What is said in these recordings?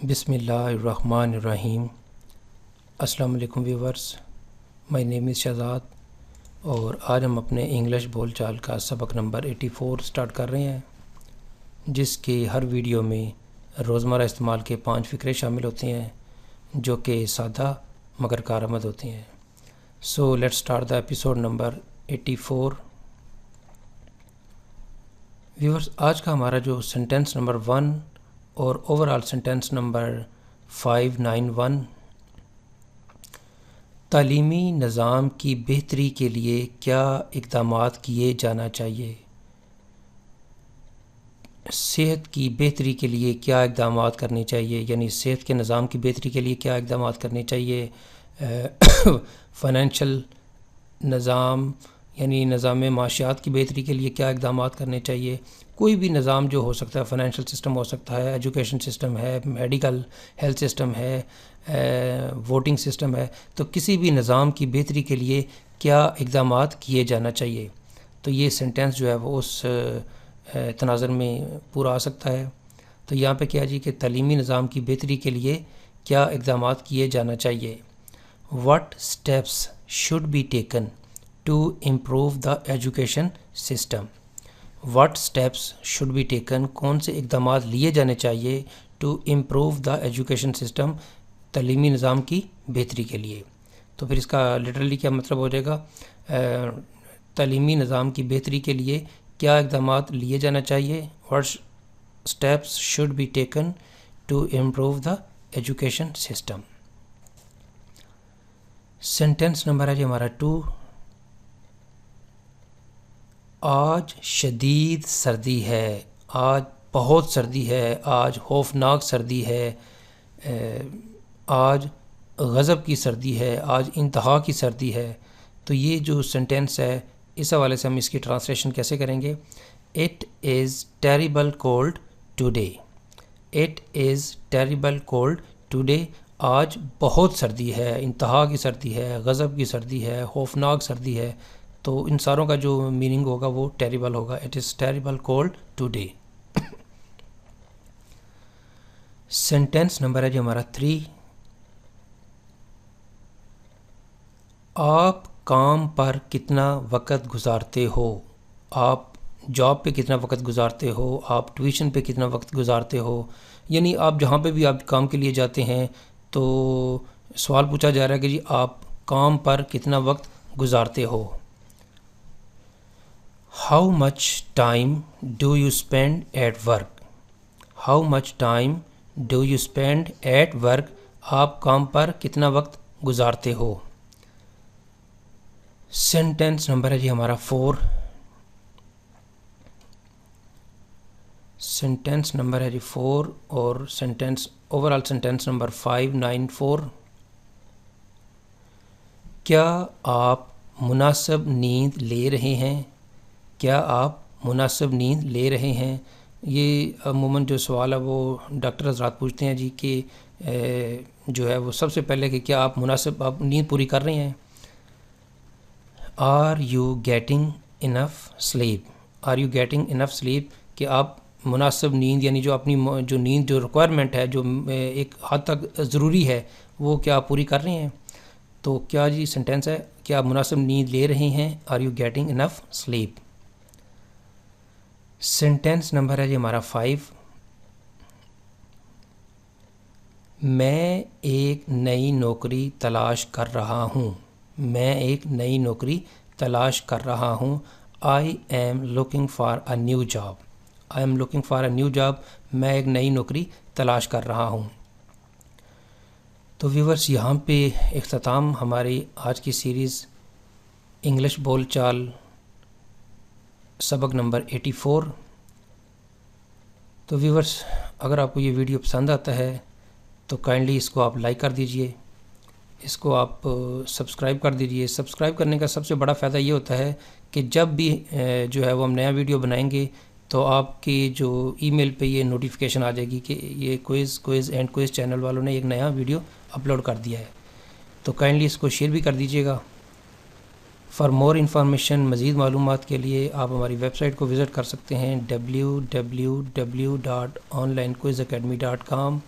بسم اللہ الرحمن الرحیم۔ السلام علیکم ویورز، مائی نیم از شہزاد اور آج ہم اپنے انگلش بول چال کا سبق نمبر 84 سٹارٹ کر رہے ہیں، جس کے ہر ویڈیو میں روزمرہ استعمال کے 5 فقرے شامل ہوتے ہیں جو کہ سادہ مگر کارآمد ہوتے ہیں۔ So let start the episode number 84۔ Viewers, آج کا ہمارا جو سینٹینس نمبر 1 اور اوور آل سینٹینس نمبر 591، تعلیمی نظام کی بہتری کے لیے کیا اقدامات کیے جانا چاہیے؟ صحت کی بہتری کے لیے کیا اقدامات کرنے چاہیے، یعنی صحت کے نظام کی بہتری کے لیے کیا اقدامات کرنے چاہیے، فائنینشیل نظام یعنی نظام معاشیات کی بہتری کے لیے کیا اقدامات کرنے چاہیے۔ کوئی بھی نظام جو ہو سکتا ہے، فائنینشیل سسٹم ہو سکتا ہے، ایجوکیشن سسٹم ہے، میڈیکل ہیلتھ سسٹم ہے، ووٹنگ سسٹم ہے، تو کسی بھی نظام کی بہتری کے لیے کیا اقدامات کیے جانا چاہیے۔ تو یہ سینٹینس جو ہے وہ اس تناظر میں پورا آ سکتا ہے۔ تو یہاں پہ کیا جی کہ تعلیمی نظام کی بہتری کے لیے کیا اقدامات کیے جانا چاہیے۔ What steps should be taken to improve the education system؟ What steps should be taken، کون سے اقدامات لیے جانے چاہیے to improve the education system، تعلیمی نظام کی بہتری کے لیے۔ تو پھر اس کا لٹرلی کیا مطلب ہو جائے گا، تعلیمی نظام کی بہتری کے لیے کیا اقدامات لیے جانا چاہیے۔ What steps should be taken to improve the education system۔ Sentence number ہے جی ہمارا 2۔ آج شدید سردی ہے، آج بہت سردی ہے، آج خوفناک سردی ہے، آج غضب کی سردی ہے، آج انتہا کی سردی ہے۔ تو یہ جو سینٹینس ہے اس حوالے سے ہم اس کی ٹرانسلیشن کیسے کریں گے۔ It is terrible cold today, it is terrible cold today, آج بہت سردی ہے، انتہا کی سردی ہے، غضب کی سردی ہے، خوفناک سردی ہے۔ تو ان ساروں کا جو میننگ ہوگا وہ ٹیریبل ہوگا۔ It is terrible cold today. Sentence number ہے جی ہمارا 3۔ آپ کام پر کتنا وقت گزارتے ہو، آپ جاب پہ کتنا وقت گزارتے ہو، آپ ٹیوشن پہ کتنا وقت گزارتے ہو، یعنی آپ جہاں پہ بھی آپ کام کے لیے جاتے ہیں تو سوال پوچھا جا رہا ہے کہ جی آپ کام پر کتنا وقت گزارتے ہو۔ How much time do you spend at work, how much time do you spend at work, آپ کام پر کتنا وقت گزارتے ہو۔ سینٹینس نمبر ہے جی ہمارا 4۔ سینٹینس نمبر ہے جی 4 اور sentence over all sentence number 594۔ کیا آپ مناسب نیند لے رہے ہیں، کیا آپ مناسب نیند لے رہے ہیں۔ یہ عموماً جو سوال ہے وہ ڈاکٹر حضرات پوچھتے ہیں جی کہ جو ہے وہ سب سے پہلے کہ کیا آپ مناسب آپ نیند پوری کر رہے ہیں۔ Are you getting enough sleep, are you getting enough sleep, کہ آپ مناسب نیند یعنی جو اپنی جو نیند جو ریکوائرمنٹ ہے جو ایک حد تک ضروری ہے وہ کیا آپ پوری کر رہے ہیں۔ تو کیا جی سینٹینس ہے کہ آپ مناسب نیند لے رہے ہیں، are you getting enough sleep. Sentence number ہے جی ہمارا 5۔ میں ایک نئی نوکری تلاش کر رہا ہوں، میں ایک نئی نوکری تلاش کر رہا ہوں۔ I am looking for a new job, I am looking for a new job, میں ایک نئی نوکری تلاش کر رہا ہوں۔ تو ویورز، یہاں پہ اختتام ہماری آج کی سیریز انگلش بول چال سبق نمبر 84۔ تو ویورز، اگر آپ کو یہ ویڈیو پسند آتا ہے تو کائنڈلی اس کو آپ لائک کر دیجئے، اس کو آپ سبسکرائب کر دیجئے۔ سبسکرائب کرنے کا سب سے بڑا فائدہ یہ ہوتا ہے کہ جب بھی جو ہے وہ ہم نیا ویڈیو بنائیں گے تو آپ کی جو ای میل پہ یہ نوٹیفیکیشن آ جائے گی کہ یہ کوئز اینڈ کوئز چینل والوں نے ایک نیا ویڈیو اپلوڈ کر دیا ہے۔ تو کائنڈلی اس کو شیئر بھی کر دیجیے گا۔ فار مور انفارمیشن، مزید معلومات کے لیے آپ ہماری ویب سائٹ کو وزٹ کر سکتے ہیں www.onlinequizacademy.com۔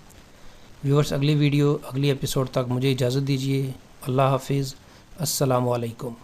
ویورز اگلی ویڈیو اگلی ایپیسوڈ تک مجھے اجازت دیجیے. اللہ حافظ. السلام علیکم.